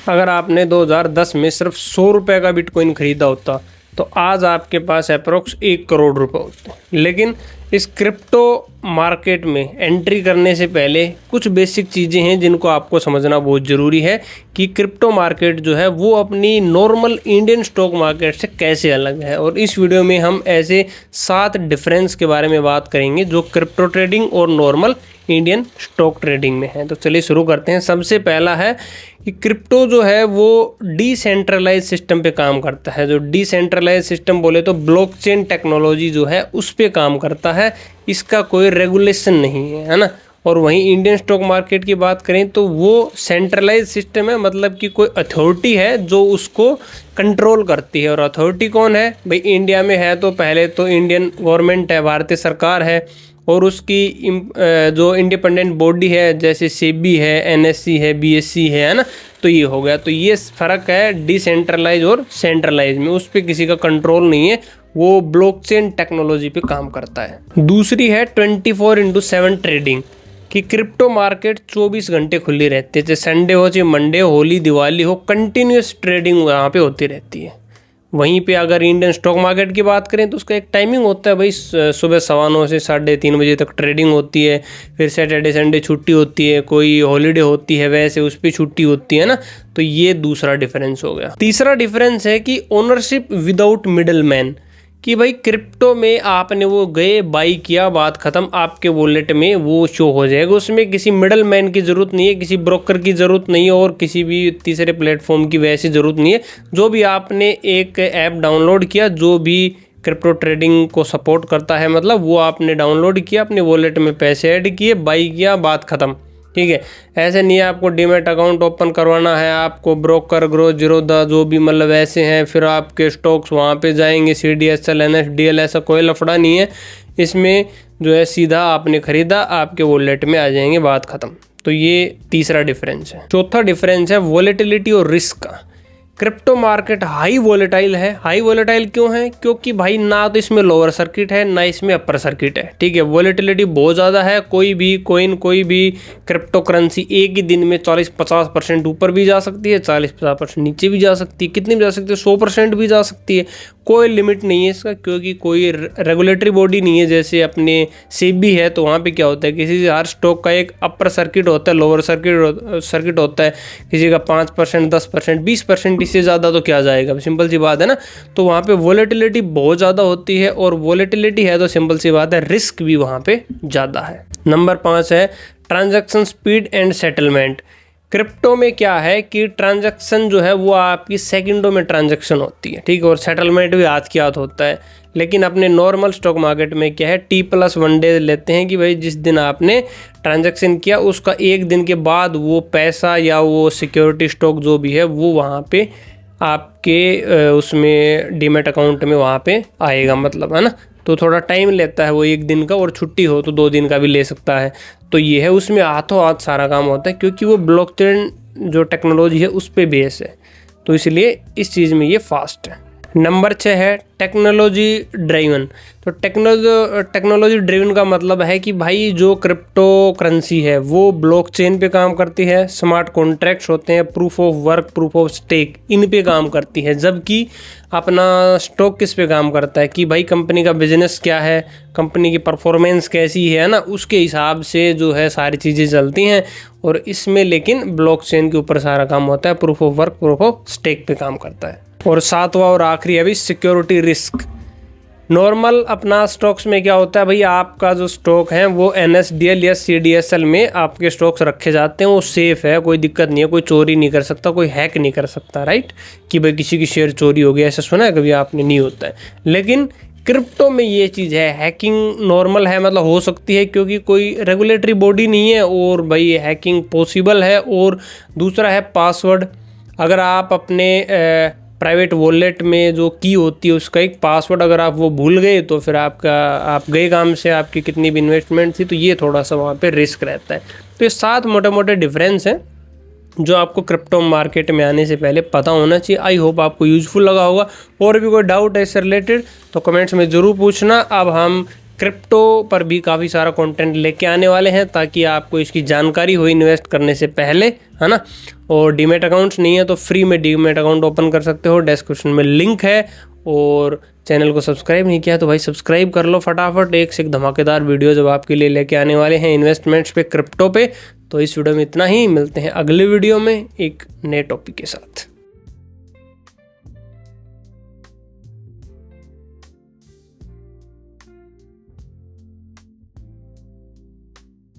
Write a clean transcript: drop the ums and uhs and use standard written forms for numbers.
अगर आपने 2010 में सिर्फ 100 रुपये का बिटकॉइन खरीदा होता तो आज आपके पास अप्रोक्स 1 करोड़ रुपए होते। लेकिन इस क्रिप्टो मार्केट में एंट्री करने से पहले कुछ बेसिक चीज़ें हैं जिनको आपको समझना बहुत ज़रूरी है कि क्रिप्टो मार्केट जो है वो अपनी नॉर्मल इंडियन स्टॉक मार्केट से कैसे अलग है। और इस वीडियो में हम ऐसे 7 डिफरेंस के बारे में बात करेंगे जो क्रिप्टो ट्रेडिंग और नॉर्मल इंडियन स्टॉक ट्रेडिंग में है। तो चलिए शुरू करते हैं। सबसे पहला है कि क्रिप्टो जो है वो डिसेंट्रलाइज सिस्टम पे काम करता है। जो डिसेंट्रलाइज सिस्टम बोले तो ब्लॉकचेन टेक्नोलॉजी जो है उस पे काम करता है, इसका कोई रेगुलेशन नहीं है ना। और वहीं इंडियन स्टॉक मार्केट की बात करें तो वो सेंट्रलाइज सिस्टम है, मतलब कि कोई अथॉरिटी है जो उसको कंट्रोल करती है। और अथॉरिटी कौन है भाई? इंडिया में है तो पहले तो इंडियन गवर्नमेंट है, भारतीय सरकार है, और उसकी जो इंडिपेंडेंट बॉडी है जैसे सेबी है, एनएससी है, बीएससी है ना। तो ये हो गया। तो ये फ़र्क है डिसेंट्रलाइज और सेंट्रलाइज में। उस पर किसी का कंट्रोल नहीं है, वो ब्लॉकचेन टेक्नोलॉजी पे काम करता है। दूसरी है 24/7 ट्रेडिंग कि क्रिप्टो मार्केट 24 घंटे खुली रहती है। चाहे संडे हो, चाहे मंडे, होली, दिवाली हो, कंटिन्यूस ट्रेडिंग वहाँ पे होती रहती है। वहीं पे अगर इंडियन स्टॉक मार्केट की बात करें तो उसका एक टाइमिंग होता है भाई, सुबह 9:15 से 3:30 बजे तक ट्रेडिंग होती है। फिर सैटरडे संडे छुट्टी होती है, कोई हॉलीडे होती है वैसे उस पर छुट्टी होती है ना। तो ये दूसरा डिफरेंस हो गया। तीसरा डिफरेंस है कि ओनरशिप विदाउट मिडल मैन, कि भाई क्रिप्टो में आपने वो गए बाई किया, बात ख़त्म, आपके वॉलेट में वो शो हो जाएगा। उसमें किसी मिडल मैन की ज़रूरत नहीं है, किसी ब्रोकर की ज़रूरत नहीं है, और किसी भी तीसरे प्लेटफॉर्म की वैसी ज़रूरत नहीं है। जो भी आपने एक ऐप डाउनलोड किया जो भी क्रिप्टो ट्रेडिंग को सपोर्ट करता है, मतलब वो आपने डाउनलोड किया, अपने वॉलेट में पैसे ऐड किए, बाई किया, बात ख़त्म। ठीक है, ऐसे नहीं है आपको डीमैट अकाउंट ओपन करवाना है, आपको ब्रोकर, ग्रो, जीरोधा जो भी मतलब ऐसे हैं, फिर आपके स्टॉक्स वहाँ पे जाएंगे, CDSL, NSDL, ऐसा कोई लफड़ा नहीं है इसमें। जो है सीधा आपने खरीदा, आपके वॉलेट में आ जाएंगे, बात ख़त्म। तो ये तीसरा डिफरेंस है। चौथा डिफरेंस है वॉलेटिलिटी और रिस्क का। क्रिप्टो मार्केट हाई वॉलेटाइल है। हाई वॉलेटाइल क्यों है? क्योंकि भाई ना तो इसमें लोअर सर्किट है ना इसमें अपर सर्किट है। ठीक है, वॉलेटिलिटी बहुत ज़्यादा है। कोई भी कॉइन, कोई भी क्रिप्टो करेंसी एक ही दिन में 40-50% ऊपर भी जा सकती है, 40-50% नीचे भी जा सकती है। कितनी भी जा सकती है? 100% भी जा सकती है। कोई लिमिट नहीं है इसका, क्योंकि कोई रेगुलेटरी बॉडी नहीं है। जैसे अपने सेबी है तो वहाँ पे क्या होता है, किसी हर स्टॉक का एक अपर सर्किट होता है, लोअर सर्किट होता है। किसी का 5%, 10%, 20%, इससे ज़्यादा तो क्या जाएगा, सिंपल सी बात है ना। तो वहाँ पे वॉलेटिलिटी बहुत ज़्यादा होती है, और वॉलेटिलिटी है तो सिंपल सी बात है रिस्क भी वहाँ पे ज़्यादा है। नंबर 5 है transaction speed and settlement. Crypto में क्या है कि ट्रांजैक्शन जो है वो आपकी सेकंडों में ट्रांजैक्शन होती है, ठीक है, और सेटलमेंट भी हाथ के हाथ होता है। लेकिन अपने नॉर्मल स्टॉक मार्केट में क्या है, T+1 डे लेते हैं कि भाई जिस दिन आपने ट्रांजैक्शन किया उसका एक दिन के बाद वो पैसा या वो सिक्योरिटी स्टॉक जो भी है वो वहाँ पे आपके उसमें डीमैट अकाउंट में वहाँ पे आएगा, मतलब है ना। तो थोड़ा टाइम लेता है वो एक दिन का, और छुट्टी हो तो 2 दिन का भी ले सकता है। तो ये है, उसमें हाथों हाथ सारा काम होता है, क्योंकि वो ब्लॉकचेन जो टेक्नोलॉजी है उस पे बेस है। तो इसलिए इस चीज़ में ये फास्ट है। नंबर 6 है टेक्नोलॉजी ड्राइवन। तो टेक्नोलॉजी ड्रिवन का मतलब है कि भाई जो क्रिप्टो करेंसी है वो ब्लॉकचेन पे काम करती है, स्मार्ट कॉन्ट्रैक्ट्स होते हैं, proof of work, proof of stake, इन पे काम करती है। जबकि अपना स्टॉक किस पे काम करता है कि भाई कंपनी का बिजनेस क्या है, कंपनी की परफॉर्मेंस कैसी है ना, उसके हिसाब से जो है सारी चीज़ें चलती हैं। और इसमें लेकिन ब्लॉकचेन के ऊपर सारा काम होता है, proof of work, proof of stake पे काम करता है। और 7वां और आखिरी है भाई सिक्योरिटी रिस्क। नॉर्मल अपना स्टॉक्स में क्या होता है भाई, आपका जो स्टॉक है वो NSDL या CDSL में आपके स्टॉक्स रखे जाते हैं, वो सेफ है, कोई दिक्कत नहीं है, कोई चोरी नहीं कर सकता, कोई हैक नहीं कर सकता, राइट। कि भाई किसी की शेयर चोरी हो गया, ऐसा सुना है कभी आपने? नहीं होता है। लेकिन क्रिप्टो में ये चीज़ है, हैकिंग नॉर्मल है, मतलब हो सकती है, क्योंकि कोई रेगुलेटरी बॉडी नहीं है, और भाई हैकिंग पॉसिबल है। और दूसरा है पासवर्ड। अगर आप अपने प्राइवेट वॉलेट में जो की होती है उसका एक पासवर्ड अगर आप वो भूल गए तो फिर आप गए काम से, आपकी कितनी भी इन्वेस्टमेंट थी। तो ये थोड़ा सा वहाँ पे रिस्क रहता है। तो ये 7 मोटे मोटे डिफरेंस हैं जो आपको क्रिप्टो मार्केट में आने से पहले पता होना चाहिए। आई होप आपको यूजफुल लगा होगा। और भी कोई डाउट है इससे रिलेटेड तो कमेंट्स में ज़रूर पूछना। अब हम क्रिप्टो पर भी काफ़ी सारा कंटेंट लेके आने वाले हैं ताकि आपको इसकी जानकारी हो इन्वेस्ट करने से पहले, है ना। और डीमैट अकाउंट्स नहीं है तो फ्री में डीमैट अकाउंट ओपन कर सकते हो, डिस्क्रिप्शन में लिंक है। और चैनल को सब्सक्राइब नहीं किया तो भाई सब्सक्राइब कर लो फटाफट, एक से एक धमाकेदार वीडियो जब आपके लिए लेके आने वाले हैं इन्वेस्टमेंट्स पे, क्रिप्टो पे। तो इस वीडियो में इतना ही, मिलते हैं अगले वीडियो में एक नए टॉपिक के साथ।